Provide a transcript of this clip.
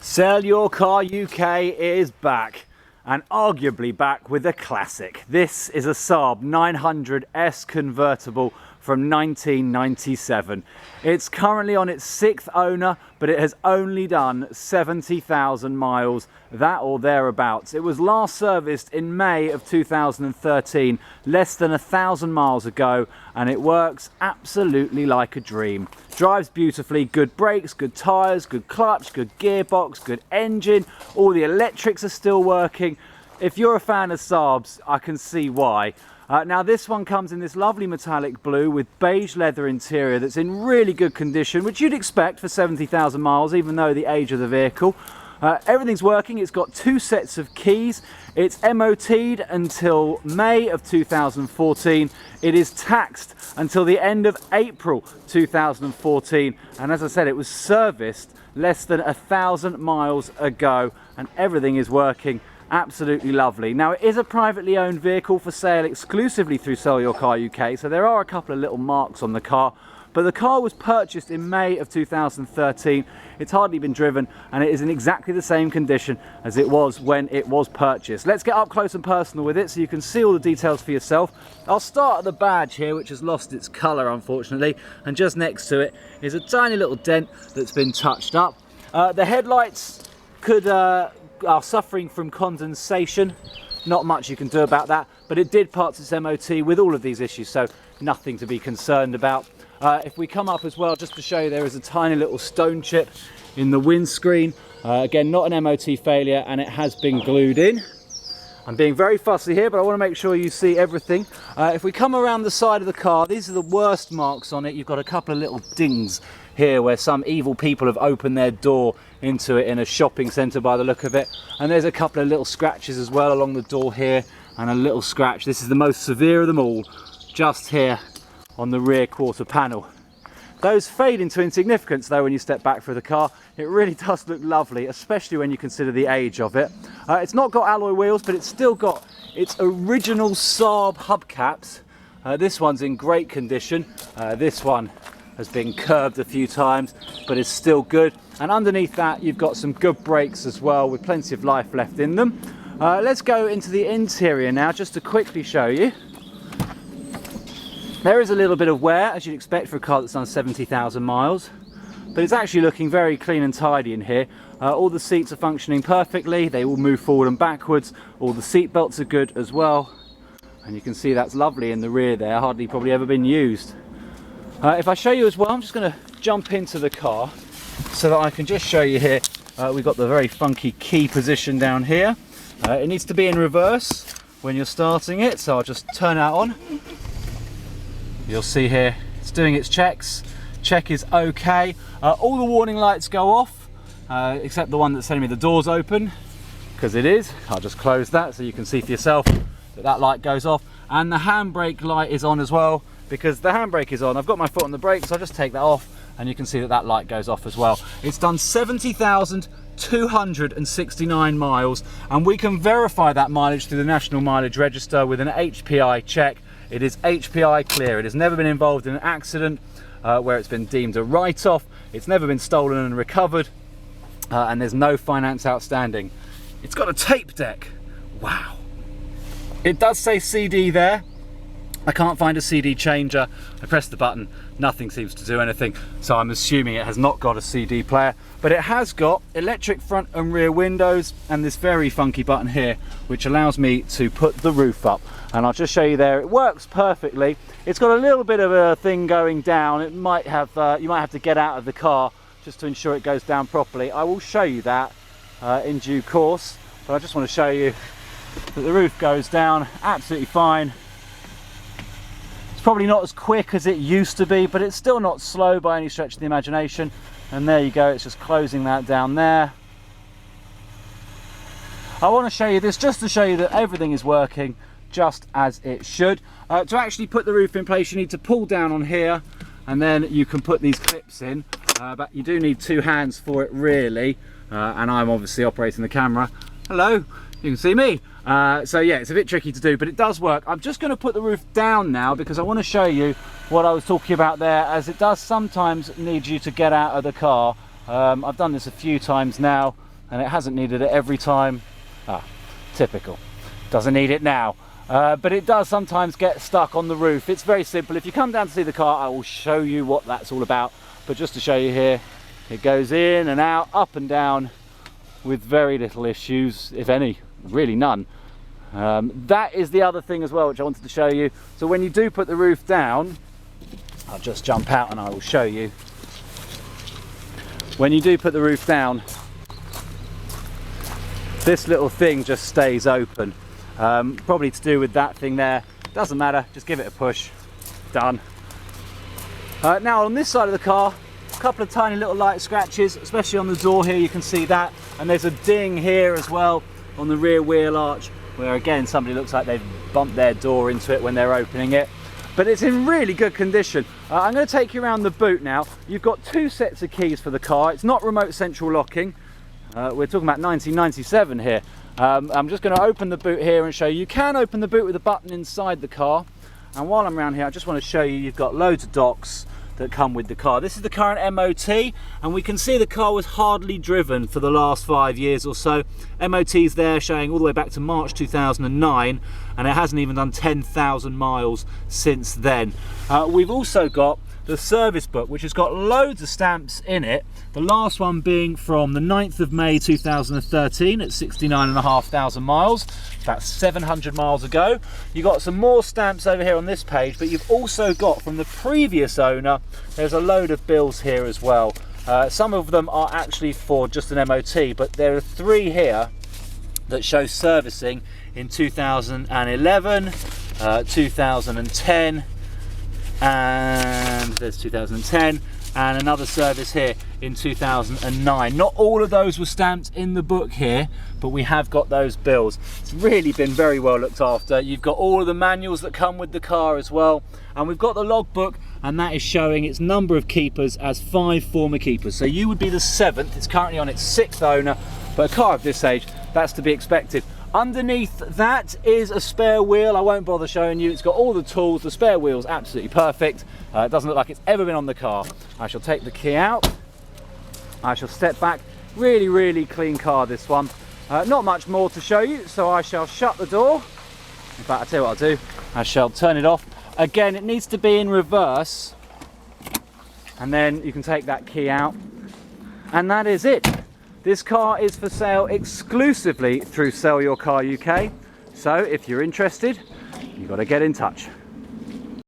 Sell Your Car UK is back, and arguably back with a classic. This is a Saab 900S convertible from 1997. It's currently on its 6th owner, but it has only done 70,000 miles, that or thereabouts. It was last serviced in May of 2013, less than 1,000 miles ago, and it works absolutely like a dream. Drives beautifully, good brakes, good tyres, good clutch, good gearbox, good engine. All the electrics are still working. If you're a fan of Saabs, I can see why. Now this one comes in this lovely metallic blue with beige leather interior that's in really good condition, which you'd expect for 70,000 miles, even though the age of the vehicle. Everything's working. It's got 2 sets of keys. It's MOT'd until May of 2014. It is taxed until the end of April 2014. And as I said, it was serviced less than 1,000 miles ago, and everything is working absolutely lovely. Now it is a privately owned vehicle for sale exclusively through Sell Your Car UK, so there are a couple of little marks on the car, but the car was purchased in May of 2013. It's hardly been driven, and it is in exactly the same condition as it was when it was purchased. Let's get up close and personal with it so you can see all the details for yourself. I'll start at the badge here, which has lost its colour unfortunately, and just next to it is a tiny little dent that's been touched up. The headlights are suffering from condensation. Not much you can do about that, but it did pass its MOT with all of these issues, so nothing to be concerned about. If we come up as well, just to show you, there is a tiny little stone chip in the windscreen. Again, not an MOT failure, and it has been glued in. I'm being very fussy here, but I want to make sure you see everything. If we come around the side of the car, these are the worst marks on it. You've got a couple of little dings here where some evil people have opened their door into it in a shopping centre by the look of it. And there's a couple of little scratches as well along the door here, and a little scratch. This is the most severe of them all, just here on the rear quarter panel. Those fade into insignificance though when you step back through the car. It really does look lovely, especially when you consider the age of it. It's not got alloy wheels, but it's still got its original Saab hubcaps. This one's in great condition. This one has been curbed a few times, but it's still good. And underneath that, you've got some good brakes as well, with plenty of life left in them. Let's go into the interior now, just to quickly show you. There is a little bit of wear, as you'd expect for a car that's done 70,000 miles, but it's actually looking very clean and tidy in here. All the seats are functioning perfectly. They all move forward and backwards. All the seat belts are good as well. And you can see that's lovely in the rear there, hardly probably ever been used. If I show you as well, I'm just going to jump into the car so that I can just show you here. We've got the very funky key position down here. It needs to be in reverse when you're starting it, so I'll just turn that on. You'll see here it's doing its checks. Check is okay. All the warning lights go off, except the one that's telling me the door's open, because it is. I'll just close that so you can see for yourself that that light goes off. And the handbrake light is on as well, because the handbrake is on. I've got my foot on the brake, so I'll just take that off, and you can see that that light goes off as well. It's done 70,269 miles, and we can verify that mileage through the National Mileage Register with an HPI check. It is HPI clear. It has never been involved in an accident where it's been deemed a write-off. It's never been stolen and recovered, and there's no finance outstanding. It's got a tape deck. Wow. It does say CD there. I can't find a CD changer. I pressed the button, nothing seems to do anything, so I'm assuming it has not got a CD player, but it has got electric front and rear windows and this very funky button here, which allows me to put the roof up. And I'll just show you there, it works perfectly. It's got a little bit of a thing going down. It might have, you might have to get out of the car just to ensure it goes down properly. I will show you that in due course, but I just want to show you that the roof goes down absolutely fine. Probably not as quick as it used to be, but it's still not slow by any stretch of the imagination. And there you go, it's just closing that down there. I want to show you this just to show you that everything is working just as it should. To actually put the roof in place, you need to pull down on here, and then you can put these clips in, but you do need 2 hands for it really, and I'm obviously operating the camera. Hello, you can see me. So yeah, it's a bit tricky to do, but it does work. I'm just going to put the roof down now because I want to show you what I was talking about there, as it does sometimes need you to get out of the car. I've done this a few times now, and it hasn't needed it every time. Typical. Doesn't need it now. But it does sometimes get stuck on the roof. It's very simple. If you come down to see the car, I will show you what that's all about. But just to show you here, it goes in and out, up and down, with very little issues, if any, really none. That is the other thing as well, which I wanted to show you. So when you do put the roof down, I'll just jump out and I will show you. When you do put the roof down, this little thing just stays open. Probably to do with that thing there. Doesn't matter, just give it a push. Done. Now on this side of the car, a couple of tiny little light scratches, especially on the door here, you can see that. And there's a ding here as well on the rear wheel arch, where again somebody looks like they've bumped their door into it when they're opening it. But it's in really good condition. I'm going to take you around the boot now. You've got two sets of keys for the car. It's not remote central locking. We're talking about 1997 here. I'm just going to open the boot here and show you. You can open the boot with a button inside the car. And while I'm around here, I just want to show you, you've got loads of docks that come with the car. This is the current MOT, and we can see the car was hardly driven for the last 5 years or so. MOT's there showing all the way back to March 2009, and it hasn't even done 10,000 miles since then. We've also got the service book, which has got loads of stamps in it. The last one being from the 9th of May 2013 at 69,500 miles. That's 700 miles ago. You've got some more stamps over here on this page, but you've also got from the previous owner, there's a load of bills here as well. Some of them are actually for just an MOT, but there are 3 here that show servicing in 2011, 2010, and there's 2010, and another service here in 2009. Not all of those were stamped in the book here, but we have got those bills. It's really been very well looked after. You've got all of the manuals that come with the car as well, and we've got the logbook, and that is showing its number of keepers as 5 former keepers. So you would be the 7th. It's currently on its 6th owner, but a car of this age, that's to be expected. Underneath that is a spare wheel. I won't bother showing you. It's got all the tools. The spare wheel's absolutely perfect. It doesn't look like it's ever been on the car. I shall take the key out. I shall step back. Really, really clean car, this one. Not much more to show you, so I shall shut the door. In fact, I'll tell you what I'll do. I shall turn it off. Again, it needs to be in reverse. And then you can take that key out. And that is it. This car is for sale exclusively through SellYourCarUK. So if you're interested, you've got to get in touch.